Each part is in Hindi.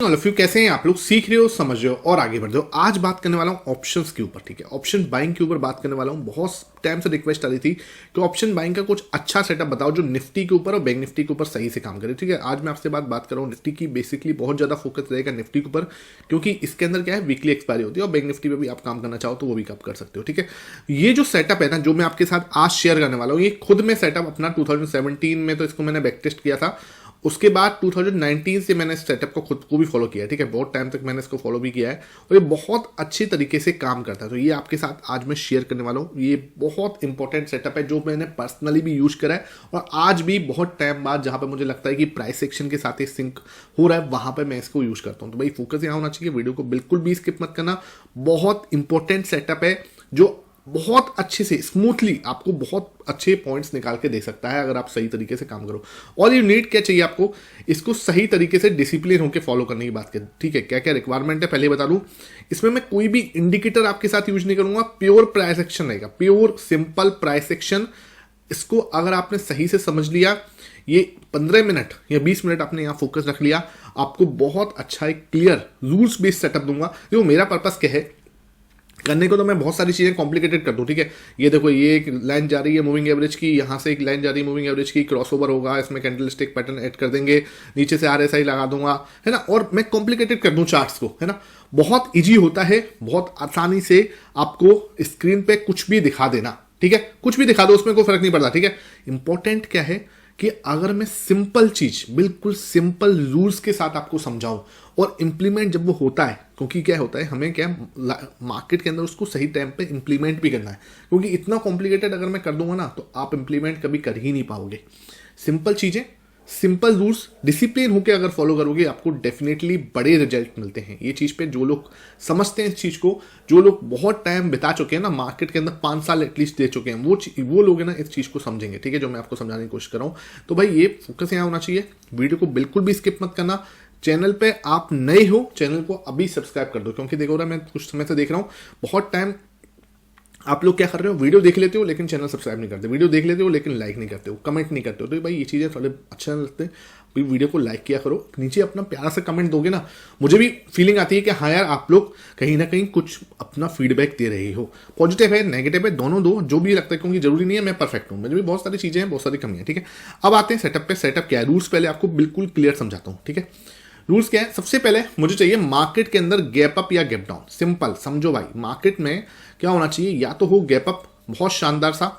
ऑल ऑफ यू, कैसे हैं आप लोग? सीख रहे हो, समझ रहे हो और आगे बढ़ रहे हो। आज बात करने वाला हूं ऑप्शंस के ऊपर, ठीक है? ऑप्शन बाइंग के ऊपर बात करने वाला हूं। बहुत टाइम से रिक्वेस्ट आ रही थी कि ऑप्शन बाइंग का कुछ अच्छा सेटअप बताओ जो निफ्टी के ऊपर और बैंक निफ्टी के ऊपर सही से काम करे, ठीक है? आज मैं आपसे बात कर रहा हूं निफ्टी की। बेसिकली बहुत ज्यादा फोकस रहेगा निफ्टी के ऊपर, क्योंकि इसके अंदर क्या है, वीकली एक्सपायरी होती है और बैंक निफ्टी पे भी आप काम करना चाहो तो वो भी आप कर सकते हो, ठीक है? ये जो सेटअप है ना, जो मैं आपके साथ आज शेयर करने वाला हूँ, ये खुद में सेटअप अपना 2017 में तो इसको मैंने बैक टेस्ट किया था। उसके बाद 2019 से मैंने सेटअप को खुद को भी फॉलो किया है, ठीक है? बहुत टाइम तक मैंने इसको फॉलो भी किया है और ये बहुत अच्छी तरीके से काम करता है। तो ये आपके साथ आज मैं शेयर करने वाला हूँ। ये बहुत इंपॉर्टेंट सेटअप है जो मैंने पर्सनली भी यूज करा है और आज भी बहुत टाइम बाद जहां पे मुझे लगता है कि प्राइस सेक्शन के साथ ही सिंक हो रहा है, वहां पर मैं इसको यूज करता हूँ। तो भाई फोकस यहाँ होना चाहिए, वीडियो को बिल्कुल भी स्किप मत करना। बहुत इंपॉर्टेंट सेटअप है जो बहुत अच्छे से स्मूथली आपको बहुत अच्छे पॉइंट्स निकाल के दे सकता है अगर आप सही तरीके से काम करो। और ये नीड क्या चाहिए आपको, इसको सही तरीके से डिसिप्लिन होकर फॉलो करने की बात करें, ठीक है? क्या क्या रिक्वायरमेंट है पहले बता दूं। इसमें मैं कोई भी इंडिकेटर आपके साथ यूज नहीं करूंगा, प्योर प्राइस एक्शन रहेगा, प्योर सिंपल प्राइस एक्शन। इसको अगर आपने सही से समझ लिया, ये 15 मिनट या 20 मिनट आपने यहाँ फोकस रख लिया, आपको बहुत अच्छा एक क्लियर रूल्स बेस्ड सेटअप दूंगा। जो मेरा पर्पस क्या है करने को, तो मैं बहुत सारी चीजें कॉम्प्लिकेटेड कर दूं, ठीक है? ये देखो, ये एक लाइन जा रही है मूविंग एवरेज की, यहां से एक लाइन जा रही है मूविंग एवरेज की, क्रॉसओवर होगा, इसमें कैंडलस्टिक पैटर्न ऐड कर देंगे, नीचे से आरएसआई लगा दूंगा, है ना? और मैं कॉम्प्लिकेटेड कर दूं चार्ट्स को, है ना? बहुत इजी होता है, बहुत आसानी से आपको स्क्रीन पे कुछ भी दिखा देना, ठीक है? कुछ भी दिखा दो, उसमें कोई फर्क नहीं पड़ता, ठीक है? इंपॉर्टेंट क्या है कि अगर मैं सिंपल चीज, बिल्कुल सिंपल रूल्स के साथ आपको समझाऊं और इंप्लीमेंट जब वो होता है, क्योंकि क्या होता है, हमें क्या मार्केट के अंदर उसको सही टाइम पे इंप्लीमेंट भी करना है, क्योंकि इतना कॉम्प्लिकेटेड अगर मैं कर दूंगा ना तो आप इंप्लीमेंट कभी कर ही नहीं पाओगे। सिंपल चीजें, सिंपल रूल्स डिसिप्लिन होकर अगर फॉलो करोगे, आपको डेफिनेटली बड़े रिजल्ट मिलते हैं। ये चीज पे जो लोग समझते हैं इस चीज को, जो लोग बहुत टाइम बिता चुके हैं ना मार्केट के अंदर, 5 साल एटलीस्ट दे चुके हैं, वो लोग हैं ना इस चीज को समझेंगे, ठीक है? जो मैं आपको समझाने की कोशिश कर रहा हूं। तो भाई ये फोकस यहाँ होना चाहिए, वीडियो को बिल्कुल भी स्किप मत करना। चैनल पे आप नए हो, चैनल को अभी सब्सक्राइब कर दो, क्योंकि देखो रहा मैं कुछ समय से देख रहा हूं, बहुत टाइम आप लोग क्या कर रहे हो, वीडियो देख लेते हो लेकिन चैनल सब्सक्राइब नहीं करते, वीडियो देख लेते हो लेकिन लाइक नहीं करते हो, कमेंट नहीं करते हो। तो भाई ये चीज़ें थोड़े अच्छा नहीं लगते। वीडियो को लाइक किया करो, नीचे अपना प्यारा सा कमेंट दोगे ना, मुझे भी फीलिंग आती है कि हाँ यार, आप लोग कहीं ना कहीं कुछ अपना फीडबैक दे रहे हो। पॉजिटिव है, नेगेटिव है, दोनों दो, जो भी लगता है, क्योंकि जरूरी नहीं है मैं परफेक्ट हूँ, मुझे भी बहुत सारी चीज़ें हैं, बहुत सारी कमियां, ठीक है? अब आते हैं सेटअप पे। सेटअप क्या है, रूल्स पहले आपको बिल्कुल क्लियर समझाता हूँ, ठीक है? रूल्स क्या है, सबसे पहले मुझे चाहिए मार्केट के अंदर गैप अप या गैप डाउन। सिंपल समझो भाई, मार्केट में क्या होना चाहिए, या तो हो गैप अप बहुत शानदार सा,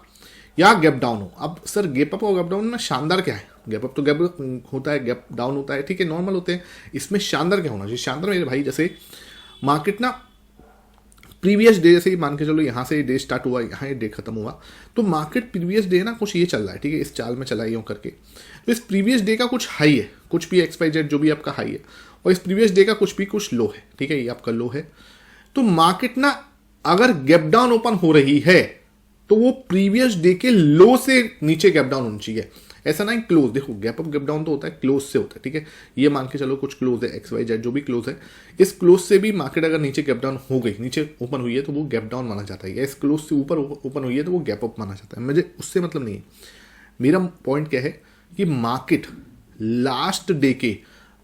या गैप डाउन हो। अब सर गैप अप और गैप डाउन में शानदार क्या है? गैप अप तो गैप होता है, गैप डाउन होता है, ठीक है, नॉर्मल होते हैं। इसमें शानदार क्या होना चाहिए? शानदार मेरे भाई, जैसे मार्केट ना प्रीवियस डे, जैसे ही मान के चलो यहाँ से डे स्टार्ट हुआ, यहाँ ये डे खत्म हुआ, तो मार्केट प्रीवियस डे ना कुछ ये चल रहा है, ठीक है? इस चाल में चला यूं करके, तो इस प्रीवियस डे का कुछ हाई है, कुछ भी XYZ जो भी आपका हाई है, और इस प्रीवियस डे का कुछ लो है, ठीक है? ये आपका लो है। तो मार्केट ना अगर गैप डाउन ओपन हो रही है तो वो प्रीवियस डे के लो से नीचे गैप डाउन होनी चाहिए। ऐसा ना क्लोज, देखो गैप अप गैप डाउन तो होता है क्लोज से होता है, ठीक है? ये मान के चलो कुछ क्लोज है, XYZ जो भी क्लोज है, इस क्लोज से भी मार्केट अगर नीचे गैप डाउन हो गई, नीचे ओपन हुई है, तो वो गैप डाउन माना जाता है। या इस क्लोज से ऊपर ओपन हुई है तो वो गैप अप माना जाता है। मुझे उससे मतलब नहीं है। मेरा पॉइंट क्या है कि मार्केट लास्ट डे के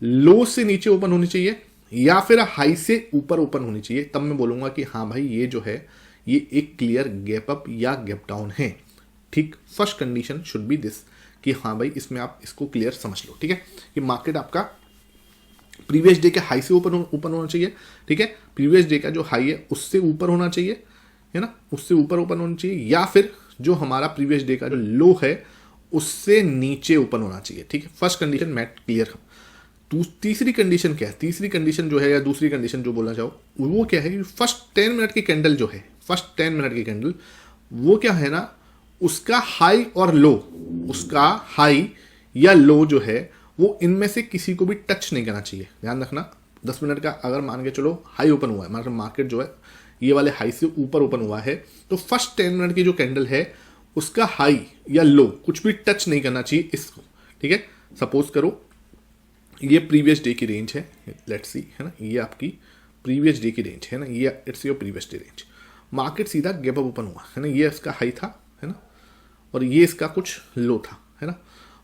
लो से नीचे ओपन होनी चाहिए या फिर हाई से ऊपर ओपन होनी चाहिए, तब मैं बोलूंगा कि हाँ भाई ये जो है ये एक क्लियर गैप अप या गैप डाउन है, ठीक? First condition should be this कि हाँ भाई इसमें आप इसको क्लियर समझ लो, ठीक है? कि मार्केट आपका प्रीवियस डे के हाई से ऊपर होना चाहिए, ठीक है? प्रीवियस डे का जो हाई है उससे ऊपर होना चाहिए, है ना? उससे ऊपर ओपन होना चाहिए, या फिर जो हमारा प्रीवियस डे का जो लो है उससे नीचे ओपन होना चाहिए, ठीक है? फर्स्ट कंडीशन मैं क्लियर हूं। तीसरी कंडीशन क्या है? तीसरी कंडीशन जो है, या दूसरी कंडीशन जो बोलना चाहो, वो क्या है कि फर्स्ट 10 मिनट की कैंडल जो है, फर्स्ट 10 मिनट की कैंडल, वो क्या है ना, उसका हाई और लो, उसका हाई या लो जो है वो इनमें से किसी को भी टच नहीं करना चाहिए। ध्यान रखना, 10 मिनट का अगर मान के चलो हाई ओपन हुआ है, मतलब मार्केट जो है ये वाले हाई से ऊपर ओपन हुआ है, तो फर्स्ट 10 मिनट की जो कैंडल है उसका हाई या लो कुछ भी टच नहीं करना चाहिए इसको, ठीक है? सपोज करो ये प्रीवियस डे की रेंज है, लेट्स सी, है ना? ये आपकी प्रीवियस डे की रेंज है ना, ये it's your previous day range. Market सीधा गैप अप ओपन हुआ है ना, ये इसका हाई था, है ना? और ये इसका कुछ लो था, है ना?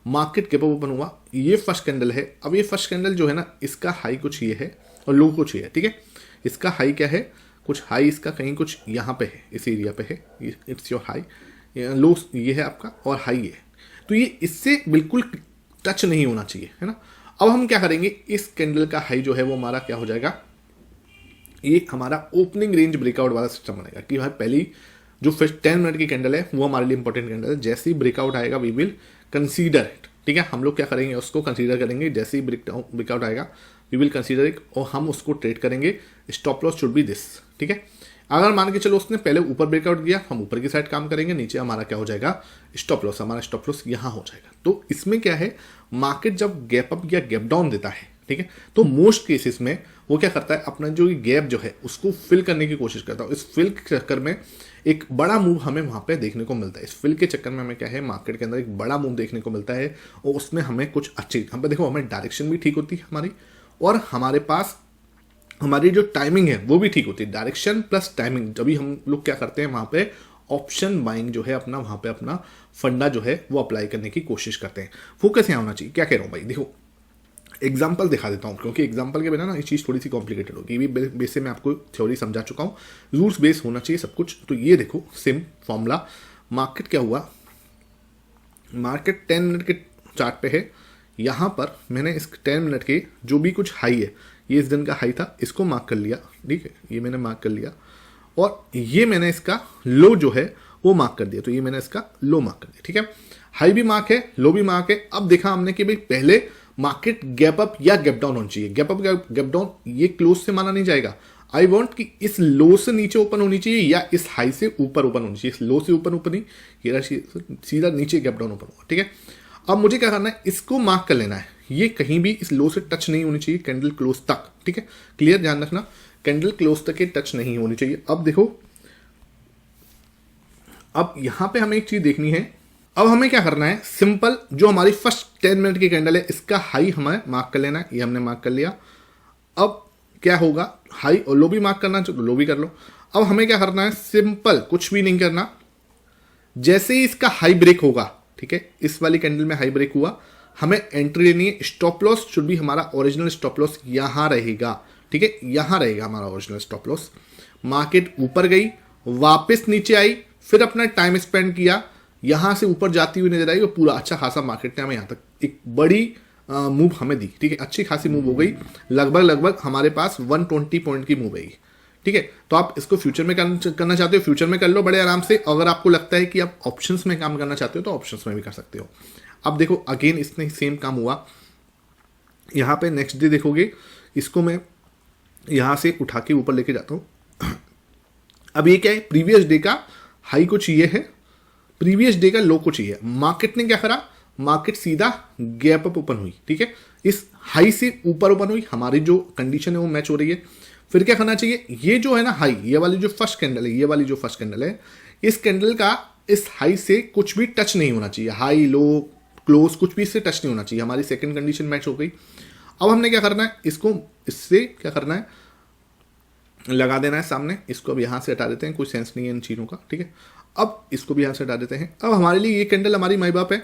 मार्केट गैप अप ओपन हुआ, ये फर्स्ट कैंडल है। अब ये फर्स्ट कैंडल जो है ना, इसका हाई कुछ ये है और लो कुछ ये है, ठीक है। इसका हाई क्या है, कुछ हाई इसका कहीं कुछ यहाँ पे है, इस एरिया पे है, इट्स योर हाई। लो ये है आपका और हाई ये है, तो ये इससे बिल्कुल टच नहीं होना चाहिए, है ना। अब हम क्या करेंगे, इस कैंडल का हाई जो है वो हमारा क्या हो जाएगा, ये हमारा ओपनिंग रेंज ब्रेकआउट वाला सिस्टम बनेगा कि भाई पहली जो फर्स्ट 10 मिनट की कैंडल है वो हमारे लिए इंपॉर्टेंट कैंडल है। जैसे ही ब्रेकआउट आएगा वी विल कंसीडर इट, ठीक है। हम लोग क्या करेंगे, उसको कंसीडर करेंगे। जैसे ही ब्रेकआउट आएगा वी विल कंसीडर इट और हम उसको ट्रेड करेंगे। Stop loss should be this, ठीक है। अगर मान के चलो उसने पहले ऊपर ब्रेकआउट दिया, हम ऊपर की साइड काम करेंगे, नीचे हमारा क्या हो जाएगा, स्टॉप लॉस। हमारा स्टॉप लॉस यहाँ हो जाएगा। तो इसमें क्या है, मार्केट जब गैप अप या गैप डाउन देता है, ठीक है, तो मोस्ट केसेस में वो क्या करता है, अपना जो गैप जो है उसको फिल करने की कोशिश करता है। इस फिल के चक्कर में एक बड़ा मूव हमें वहां पे देखने को मिलता है। इस फिल के चक्कर में हमें क्या है, मार्केट के अंदर एक बड़ा मूव देखने को मिलता है और उसमें हमें कुछ अच्छी, हम पे देखो हमें डायरेक्शन भी ठीक होती है हमारी, और हमारे पास हमारी जो टाइमिंग है वो भी ठीक होती है। डायरेक्शन प्लस टाइमिंग, जब भी हम लोग क्या करते हैं वहां पे ऑप्शन बाइंग जो है अपना, वहां पे अपना फंडा जो है वो अप्लाई करने की कोशिश करते हैं। फोकस यहाँ होना चाहिए। क्या कह रहा हूँ भाई, देखो एग्जाम्पल दिखा देता हूँ, क्योंकि एग्जाम्पल के बिना ना ये चीज़ थोड़ी सी कॉम्प्लिकेटेड होगी। ये भी बेस से मैं आपको थ्योरी समझा चुका हूँ, रूल्स बेस होना चाहिए सब कुछ। तो ये देखो सेम फॉर्मूला, मार्केट क्या हुआ, मार्केट 10 मिनट के चार्ट पे है। यहाँ पर मैंने इस 10 मिनट के जो भी कुछ हाई है, ये इस दिन का हाई था, इसको मार्क कर लिया, ठीक है, ये मैंने मार्क कर लिया। और ये मैंने इसका लो जो है वो मार्क कर दिया, तो ये मैंने इसका लो मार्क कर दिया, ठीक है। हाई भी मार्क है, लो भी मार्क है। अब देखा हमने कि भाई पहले मार्केट गैप अप या गैप डाउन होनी चाहिए। गैप अप गैप डाउन ये क्लोज से माना नहीं जाएगा। आई वांट कि इस लो से नीचे ओपन होनी चाहिए या इस हाई से ऊपर ओपन होनी चाहिए। इस लो से ऊपर नहीं, ये सीधा नीचे गैप डाउन ओपन हुआ, ठीक है। अब मुझे क्या करना है, इसको मार्क कर लेना है। ये कहीं भी इस लो से टच नहीं होनी चाहिए, कैंडल क्लोज तक, ठीक है। क्लियर, ध्यान रखना, कैंडल क्लोज तक ये टच नहीं होनी चाहिए। अब देखो, अब यहां पे हमें एक चीज देखनी है। अब हमें क्या करना है, सिंपल, जो हमारी फर्स्ट 10 मिनट की कैंडल है इसका हाई हमें मार्क कर लेना है। ये हमने मार्क कर लिया। अब क्या होगा, हाई और लो भी मार्क करना चाहिए तो लो भी कर लो। अब हमें क्या करना है, सिंपल, कुछ भी नहीं करना। जैसे ही इसका हाई ब्रेक होगा, ठीक है, इस वाली कैंडल में हाई ब्रेक हुआ, हमें एंट्री लेनी है। स्टॉप लॉस शुड भी, हमारा ओरिजिनल स्टॉप लॉस यहां रहेगा, ठीक है, यहां रहेगा हमारा ओरिजिनल स्टॉप लॉस। मार्केट ऊपर गई, वापस नीचे आई, फिर अपना टाइम स्पेंड किया, यहां से ऊपर जाती हुई नजर आई और पूरा अच्छा खासा मार्केट ने हमें यहां तक एक बड़ी मूव हमें दी, ठीक है, अच्छी खासी मूव हो गई। लगभग हमारे पास 120 पॉइंट की मूव आई, ठीक है। तो आप इसको फ्यूचर में करना चाहते हो, फ्यूचर में कर लो बड़े आराम से। अगर आपको लगता है कि आप ऑप्शंस में काम करना चाहते हो तो ऑप्शंस में भी कर सकते हो। अब देखो अगेन इसने सेम काम हुआ। यहां पे नेक्स्ट डे देखोगे, इसको मैं यहां से उठा के ऊपर लेके जाता हूं। अब ये क्या है, प्रीवियस डे का हाई कुछ ये है, प्रीवियस डे का लो कुछ ये है। मार्केट ने क्या करा, मार्केट सीधा गैप अप ओपन हुई, ठीक है, इस हाई से ऊपर ओपन हुई। हमारी जो कंडीशन है वो मैच हो रही है। फिर क्या करना चाहिए, ये जो है ना हाई, ये वाली जो फर्स्ट कैंडल है, ये वाली जो फर्स्ट कैंडल है, इस कैंडल का इस हाई से कुछ भी टच नहीं होना चाहिए। हाई लो क्लोज कुछ भी इससे टच नहीं होना चाहिए। हमारी सेकंड कंडीशन मैच हो गई। अब हमने क्या करना है, इसको इससे क्या करना है, लगा देना है सामने। इसको अब यहां से हटा देते हैं, कोई सेंस नहीं है इन चीजों का, ठीक है। अब इसको भी यहां से हटा देते हैं। अब हमारे लिए ये कैंडल हमारी माई बाप है।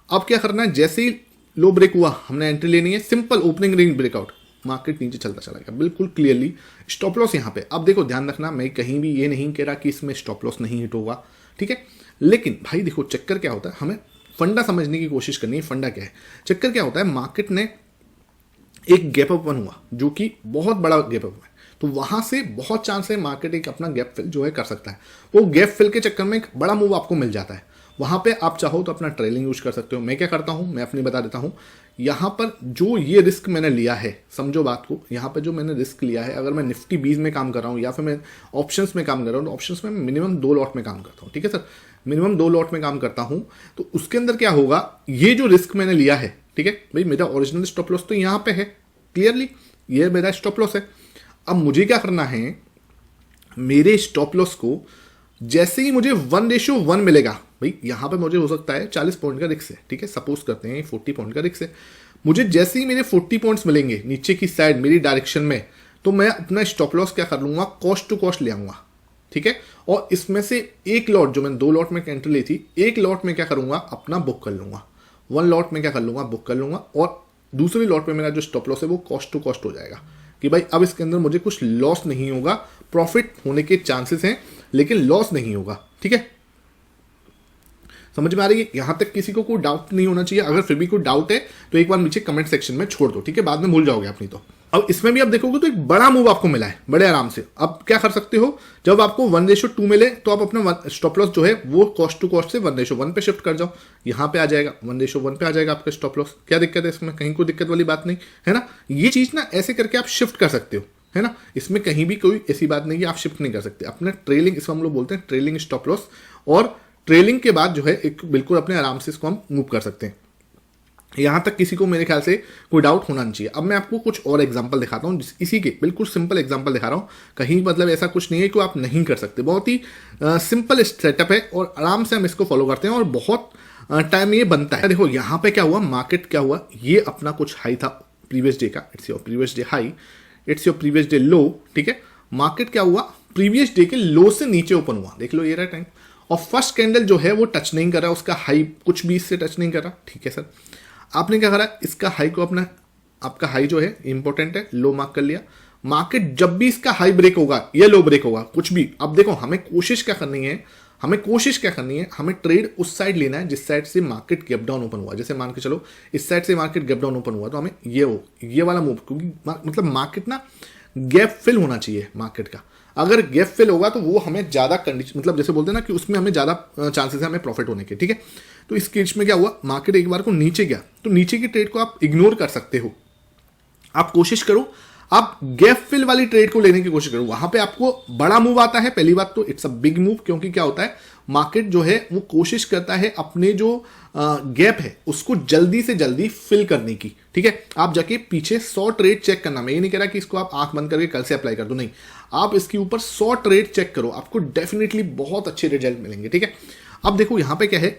अब क्या करना है, जैसे ही लो ब्रेक हुआ हमने एंट्री लेनी है। Simple opening range breakout, market नीचे चलता चला गया बिल्कुल क्लियरली। स्टॉप लॉस यहां पे, अब देखो ध्यान रखना, मैं कहीं भी ये नहीं कह रहा कि इसमें स्टॉप लॉस नहीं हिट होगा, ठीक है। लेकिन भाई देखो चक्कर क्या होता है, हमें फंडा समझने की कोशिश करनी है। फंडा क्या है, चक्कर क्या होता है, मार्केट ने एक गैप अप हुआ जो कि बहुत बड़ा गैप अप है, तो वहां से बहुत चांस है मार्केट एक अपना गैप फिल जो है कर सकता है। वो गैप फिल के चक्कर में एक बड़ा मूव आपको मिल जाता है। वहां पे आप चाहो तो अपना ट्रेलिंग यूज कर सकते हो। मैं क्या करता हूं, मैं अपनी बता देता हूं। यहां पर जो ये रिस्क मैंने लिया है, समझो बात को, यहां पर जो मैंने रिस्क लिया है, अगर मैं निफ्टी 20 में काम कर रहा हूं या फिर मैं ऑप्शंस में काम कर रहा हूं, तो ऑप्शंस में मिनिमम 2 लॉट में काम करता हूं, ठीक है सर, मिनिमम 2 लॉट में काम करता हूं। तो उसके अंदर क्या होगा, ये जो रिस्क मैंने लिया है, ठीक है भाई, मेरा ओरिजिनल स्टॉप लॉस तो यहां पे है क्लियरली, ये मेरा स्टॉप लॉस है। अब मुझे क्या करना है, मेरे स्टॉप लॉस को जैसे ही मुझे 1:1 मिलेगा, भाई यहां पे मुझे हो सकता है 40 पॉइंट का रिस्क है, ठीक है, सपोज करते हैं 40 पॉइंट का रिस्क है। मुझे जैसे ही मेरे 40 पॉइंट्स मिलेंगे नीचे की साइड मेरी डायरेक्शन में, तो मैं अपना स्टॉप लॉस क्या कर लूंगा, कॉस्ट टू कॉस्ट ले आऊंगा, ठीक है। और इसमें से एक लॉट, जो मैंने 2 लॉट में एंट्री ली थी, एक लॉट में क्या करूंगा, अपना बुक कर लूंगा। वन लॉट में क्या कर लूँगा, बुक कर लूँगा, और दूसरी लॉट में मेरा जो स्टॉप लॉस है वो कॉस्ट टू कॉस्ट हो जाएगा कि भाई अब इसके अंदर मुझे कुछ लॉस नहीं होगा, प्रॉफिट होने के चांसेस हैं लेकिन लॉस नहीं होगा। ठीक है, समझ में आ रही है? यहां तक किसी को कोई डाउट नहीं होना चाहिए। अगर फिर भी कोई डाउट है तो एक बार नीचे कमेंट सेक्शन में छोड़ दो, ठीक है, बाद में भूल जाओगे अपनी। तो अब इसमें भी आप देखोगे तो एक बड़ा मूव आपको मिला है बड़े आराम से। अब क्या कर सकते हो, जब आपको 1:2 मिले तो आप अपना स्टॉप लॉस जो है वो कॉस्ट टू कॉस्ट से 1:1 पे शिफ्ट कर जाओ। यहाँ पे आ जाएगा 1:1 पे आ जाएगा आपका स्टॉप लॉस। क्या दिक्कत है इसमें? कहीं कोई दिक्कत वाली बात नहीं है ना। ये चीज ना ऐसे करके आप शिफ्ट कर सकते हो, है ना। इसमें कहीं भी कोई ऐसी बात नहीं है आप शिफ्ट नहीं कर सकते अपने ट्रेलिंग, इसको हम लोग बोलते हैं ट्रेलिंग स्टॉप लॉस, और ट्रेलिंग के बाद जो है एक बिल्कुल अपने आराम से इसको हम मूव कर सकते हैं। यहां तक किसी को मेरे ख्याल से कोई डाउट होना नहीं चाहिए। अब मैं आपको कुछ और एग्जांपल दिखाता हूं, इसी के बिल्कुल सिंपल एग्जांपल दिखा रहा हूं। कहीं मतलब ऐसा कुछ नहीं है कि आप नहीं कर सकते, बहुत ही सिंपल सेटअप है और आराम से हम इसको फॉलो करते हैं और बहुत टाइम ये बनता है। देखो यहां पे क्या हुआ, मार्केट क्या हुआ, ये अपना कुछ हाई था प्रीवियस डे का, it's your previous day high, it's your previous day लो। ठीक है, मार्केट क्या हुआ, प्रीवियस डे के लो से नीचे ओपन हुआ, देख लो ये रहा टाइम, और फर्स्ट कैंडल जो है वो टच नहीं कर रहा, उसका हाई कुछ भी इससे टच नहीं कर रहा। ठीक है सर, आपने क्या करा, इसका हाई को अपना, आपका हाई जो है इंपॉर्टेंट है, लो मार्क कर लिया। मार्केट जब भी इसका हाई ब्रेक होगा या लो ब्रेक होगा कुछ भी, अब देखो हमें कोशिश क्या करनी है, हमें ट्रेड उस साइड लेना है जिस साइड से मार्केट गैप डाउन ओपन हुआ। जैसे मान के चलो इस साइड से मार्केट गैप डाउन ओपन हुआ तो हमें ये वाला मूव, क्योंकि मतलब मार्केट ना गैप फिल होना चाहिए मार्केट का। अगर गैप फिल होगा तो वो हमें ज्यादा कंडीशन, मतलब जैसे बोलते हैं ना कि उसमें हमें ज्यादा चांसेस है हमें प्रॉफिट होने के। ठीक है, तो इस केस में क्या हुआ, मार्केट एक बार को नीचे गया तो नीचे की ट्रेड को आप इग्नोर कर सकते हो। आप कोशिश करो, आप गैप फिल वाली ट्रेड को लेने की कोशिश करो, वहां पे आपको बड़ा मूव आता है। पहली बात तो इट्स अ बिग मूव, क्योंकि क्या होता है मार्केट जो है वो कोशिश करता है अपने जो गैप है उसको जल्दी से जल्दी फिल करने की। ठीक है, आप जाके पीछे 100 ट्रेड चेक करना, मैं ये नहीं कह रहा कि इसको आप आंख बंद करके कल से अप्लाई कर दो, नहीं, आप इसके ऊपर 100 ट्रेड चेक करो, आपको डेफिनेटली बहुत अच्छे रिजल्ट मिलेंगे। ठीक है, अब देखो यहां पे क्या है,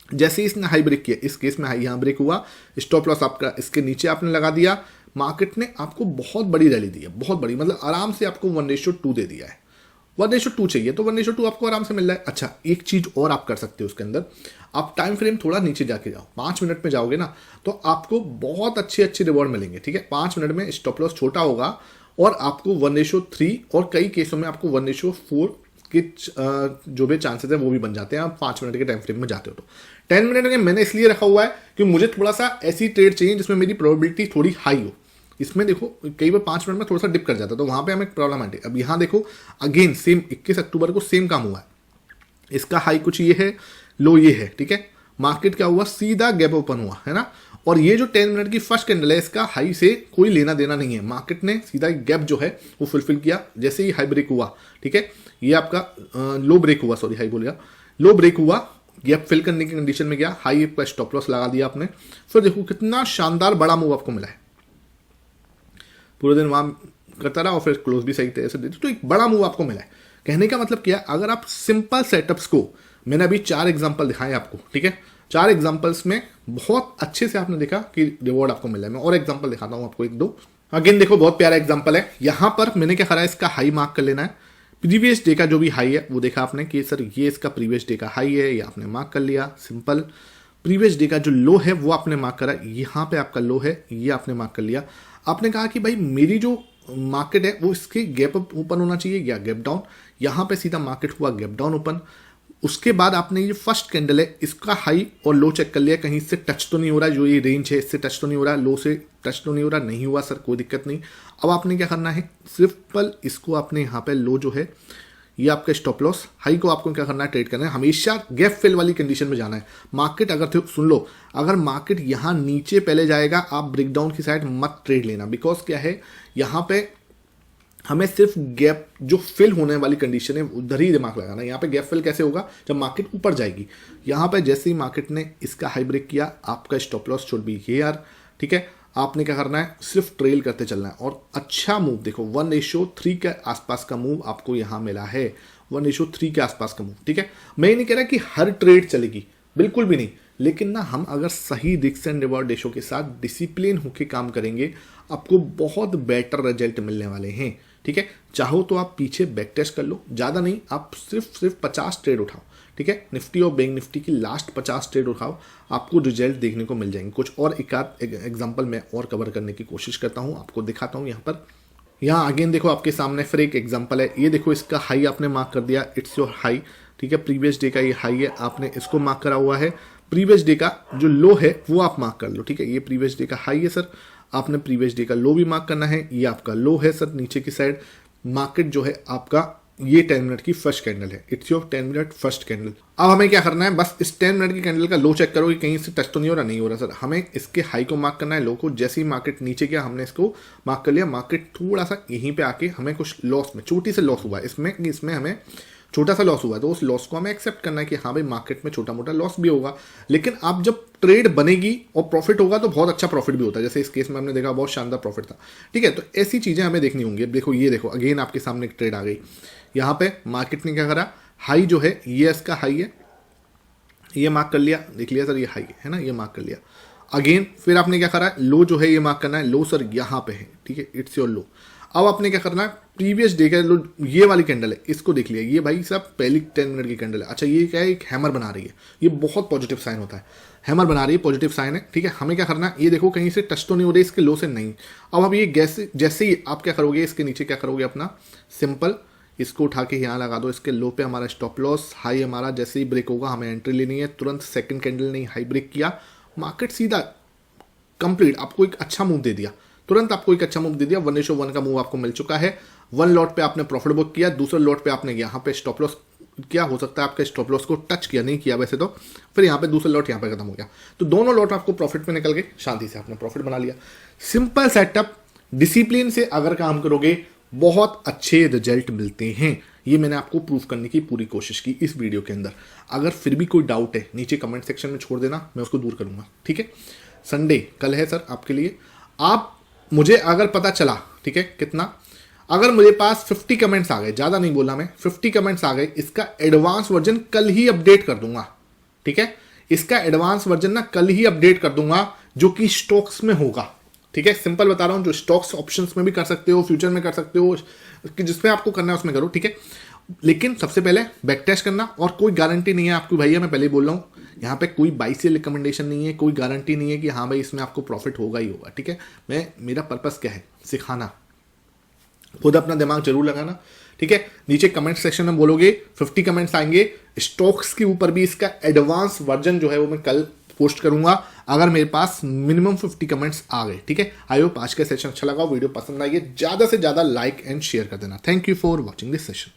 जैसे इसने हाई ब्रेक किया, इस केस में हाई यहां ब्रेक हुआ, स्टॉप लॉस आपका इसके नीचे आपने लगा दिया, मार्केट ने आपको बहुत बड़ी रैली दी है, बहुत बड़ी, मतलब आराम से आपको 1:2 दे दिया है। 1:2 चाहिए तो 1:2 आपको आराम से मिल रहा है। अच्छा, एक चीज और आप कर सकते हो उसके अंदर, आप टाइम फ्रेम थोड़ा नीचे जाके जाओ, 5 मिनट में जाओगे ना तो आपको बहुत अच्छे रिवॉर्ड मिलेंगे। ठीक है, 5 मिनट में स्टॉप लॉस छोटा होगा और आपको 1:3 और कई केसों में आपको 1:4 के जो भी चांसेस है वो भी बन जाते हैं, आप 5 मिनट के टाइम फ्रेम में जाते हो तो। 10 मिनट में मैंने इसलिए रखा हुआ है कि मुझे थोड़ा सा ऐसी ट्रेड चाहिए जिसमें मेरी प्रोबेबिलिटी थोड़ी हाई हो। इसमें देखो कई बार 5 मिनट में थोड़ा सा डिप कर जाता है तो वहां पे हमें प्रॉब्लम आती है। अब यहां देखो अगेन सेम 21 अक्टूबर को सेम काम हुआ है, इसका हाई कुछ ये है, लो ये है। ठीक है, मार्केट क्या हुआ, सीधा गैप ओपन हुआ है ना, और ये जो 10 मिनट की फर्स्ट कैंडल है इसका हाई से कोई लेना देना नहीं है, मार्केट ने सीधा गैप जो है वो फुलफिल किया जैसे ही हाई ब्रेक हुआ। ठीक है, ये आपका लो ब्रेक हुआ, सॉरी हाई बोल गया, लो ब्रेक हुआ, गैप फिल करने की कंडीशन में गया, हाई पर स्टॉप लॉस लगा दिया आपने, फिर देखो कितना शानदार बड़ा मूव आपको मिला है, पूरे दिन वहां करता रहा और फिर क्लोज भी सही तरह से देते, तो एक बड़ा मूव आपको मिला है। कहने का मतलब क्या, अगर आप सिंपल सेटअप्स को, मैंने अभी 4 एग्जांपल दिखाए आपको, ठीक है, 4 एग्जांपल्स में बहुत अच्छे से आपने देखा कि रिवॉर्ड आपको मिला है। मैं और एग्जांपल दिखाता हूं आपको 1-2। अगेन देखो बहुत प्यारा एग्जांपल है, यहां पर मैंने क्या करा है, इसका हाई मार्क कर लेना है, प्रीवियस डे का जो भी हाई है वो देखा आपने कि सर ये इसका प्रीवियस डे का हाई है, ये आपने मार्क कर लिया, सिंपल। प्रीवियस डे का जो लो है वो आपने मार्क करा, यहाँ पे आपका लो है ये आपने मार्क कर लिया। आपने कहा कि भाई मेरी जो मार्केट है वो इसके गैप अप ओपन होना चाहिए या गैप डाउन, यहाँ पे सीधा मार्केट हुआ गैप डाउन ओपन। उसके बाद आपने ये फर्स्ट कैंडल है इसका हाई और लो चेक कर लिया, कहीं से टच तो नहीं हो रहा, जो ये रेंज है इससे टच तो नहीं हो रहा, लो से टच तो नहीं हो रहा, नहीं हुआ सर कोई दिक्कत नहीं। अब आपने क्या करना है, सिंपल इसको आपने यहाँ पे लो जो है ये आपका स्टॉप लॉस, हाई को आपको क्या करना है, ट्रेड करना है, हमेशा गैप फिल वाली कंडीशन में जाना है। मार्केट अगर सुन लो, अगर मार्केट यहाँ नीचे पहले जाएगा आप ब्रेकडाउन की साइड मत ट्रेड लेना, बिकॉज क्या है यहाँ पे हमें सिर्फ गैप जो फिल होने वाली कंडीशन है उधर ही दिमाग लगाना है। यहाँ पे गैप फिल कैसे होगा, जब मार्केट ऊपर जाएगी। यहाँ पे जैसे ही मार्केट ने इसका हाई ब्रेक किया आपका stop loss should be here. ठीक है, आपने क्या करना है, सिर्फ ट्रेल करते चलना है और अच्छा मूव देखो 1:3 के आसपास का मूव आपको यहाँ मिला है, 1:3 के आसपास का मूव। ठीक है, मैं ये नहीं कह रहा कि हर ट्रेड चलेगी, बिल्कुल भी नहीं, लेकिन ना हम अगर सही रिस्क एंड रिवॉर्ड रेशो के साथ डिसिप्लिन होकर काम करेंगे, आपको बहुत बेटर रिजल्ट मिलने वाले हैं। ठीक है, चाहो तो आप पीछे बैक टेस्ट कर लो, ज़्यादा नहीं, आप सिर्फ 50 ट्रेड उठाओ। ठीक है, निफ्टी और बैंक निफ्टी की लास्ट 50 ट्रेड उठाओ, आपको रिजल्ट देखने को मिल जाएंगे। कुछ और एक आध एग्जाम्पल मैं और कवर करने की कोशिश करता हूँ, आपको दिखाता हूँ। यहाँ अगेन देखो आपके सामने फिर एक एग्जांपल है। ये देखो इसका हाई आपने मार्क कर दिया, इट्स योर हाई। ठीक है, प्रीवियस डे का ये हाई है, आपने इसको मार्क करा हुआ है। प्रीवियस डे का जो लो है वो आप मार्क कर लो। ठीक है, ये प्रीवियस डे का हाई है सर, आपने प्रीवियस डे का लो भी मार्क करना है। ये आपका लो है सर नीचे की साइड। मार्केट जो है आपका ये 10 मिनट की फर्स्ट कैंडल है, it's your 10 minute first candle. अब हमें क्या करना है, बस इस 10 मिनट की कैंडल का लो चेक करो कि कहीं से टच तो नहीं हो रहा। नहीं हो रहा सर, हमें इसके हाई को मार्क करना है, लो को। जैसे ही मार्केट नीचे गया हमने इसको मार्क कर लिया। मार्केट थोड़ा सा यहीं पे आके हमें कुछ लॉस में, छोटी से लॉस हुआ है इसमें हमें छोटा सा लॉस हुआ है, तो उस लॉस को हमें एक्सेप्ट करना है कि हाँ भाई मार्केट में छोटा मोटा लॉस भी होगा, लेकिन आप जब ट्रेड बनेगी और प्रॉफिट होगा तो बहुत अच्छा प्रॉफिट भी होता है। जैसे इस केस में हमने देखा बहुत शानदार प्रॉफिट था। ठीक है, तो ऐसी चीज़ें हमें देखनी होंगी। देखो ये देखो अगेन आपके सामने एक ट्रेड आ गई। यहाँ पे मार्केट ने क्या करा, हाई जो है ये इसका हाई है, ये मार्क कर लिया, देख लिया सर ये हाई है ना, ये मार्क कर लिया। अगेन फिर आपने क्या करा, लो जो है ये मार्क करना है, लो सर यहाँ पे है। ठीक है, इट्स योर लो। अब आपने क्या करना है, प्रीवियस डे का लो ये वाली कैंडल है, इसको देख लिया, ये भाई साहब पहली 10 मिनट की कैंडल है। अच्छा ये क्या है, एक हैमर बना रही है, ये बहुत पॉजिटिव साइन होता है। हैमर बना रही है, पॉजिटिव साइन है। ठीक है, हमें क्या करना है, ये देखो कहीं से टच तो नहीं हो रही इसके लो से, नहीं। अब ये जैसे ही आप क्या करोगे, इसके नीचे क्या करोगे, अपना सिंपल इसको उठा के यहाँ लगा दो। इसके लो पे हमारा स्टॉप लॉस, हाई हमारा जैसे ही ब्रेक होगा हमें एंट्री लेनी है। तुरंत सेकंड कैंडल नहीं हाई ब्रेक किया, मार्केट सीधा कंप्लीट आपको एक अच्छा मूव दे दिया, तुरंत आपको एक अच्छा मूव दे दिया। 1:1 का मूव आपको मिल चुका है। 1 लॉट पे आपने प्रॉफिट बुक किया, दूसरे लॉट पे आपने यहाँ पे स्टॉप लॉस किया, हो सकता है आपके स्टॉप लॉस को टच किया, नहीं किया वैसे तो, फिर यहाँ पे दूसरा लॉट यहाँ पे खत्म हो गया, तो दोनों लॉट आपको प्रॉफिट में निकल गए, शांति से आपने प्रॉफिट बना लिया। सिंपल सेटअप, डिसिप्लिन से अगर काम करोगे बहुत अच्छे रिजल्ट मिलते हैं। ये मैंने आपको प्रूफ करने की पूरी कोशिश की इस वीडियो के अंदर। अगर फिर भी कोई डाउट है नीचे कमेंट सेक्शन में छोड़ देना, मैं उसको दूर करूंगा। ठीक है, संडे कल है सर आपके लिए। आप मुझे अगर पता चला, ठीक है कितना, अगर मुझे पास 50 कमेंट्स आ गए, ज़्यादा नहीं बोला मैं, 50 कमेंट्स आ गए, इसका एडवांस वर्जन कल ही अपडेट कर दूंगा। ठीक है, इसका एडवांस वर्जन ना कल ही अपडेट कर दूंगा, जो कि स्टॉक्स में होगा। ठीक है, सिंपल बता रहा हूं, जो स्टॉक्स ऑप्शंस में भी कर सकते हो, फ्यूचर में कर सकते हो, जिसमें आपको करना है उसमें करो। ठीक है, लेकिन सबसे पहले बैक टेस्ट करना, और कोई गारंटी नहीं है आपकी भैया, मैं पहले ही बोल रहा हूँ, यहाँ पे कोई बाई से रिकमेंडेशन नहीं है, कोई गारंटी नहीं है कि हाँ भाई इसमें आपको प्रॉफिट होगा ही होगा। ठीक है, मेरा पर्पस क्या है, सिखाना, खुद अपना दिमाग जरूर लगाना। ठीक है, नीचे कमेंट सेक्शन में बोलोगे, 50 कमेंट्स आएंगे, स्टॉक्स के ऊपर भी इसका एडवांस वर्जन जो है वो मैं कल पोस्ट करूंगा, अगर मेरे पास मिनिमम 50 कमेंट्स आ गए। ठीक है, आई होप आज का सेशन अच्छा लगा, वीडियो पसंद आई है, ज्यादा से ज्यादा लाइक एंड शेयर कर देना। Thank you for watching this session.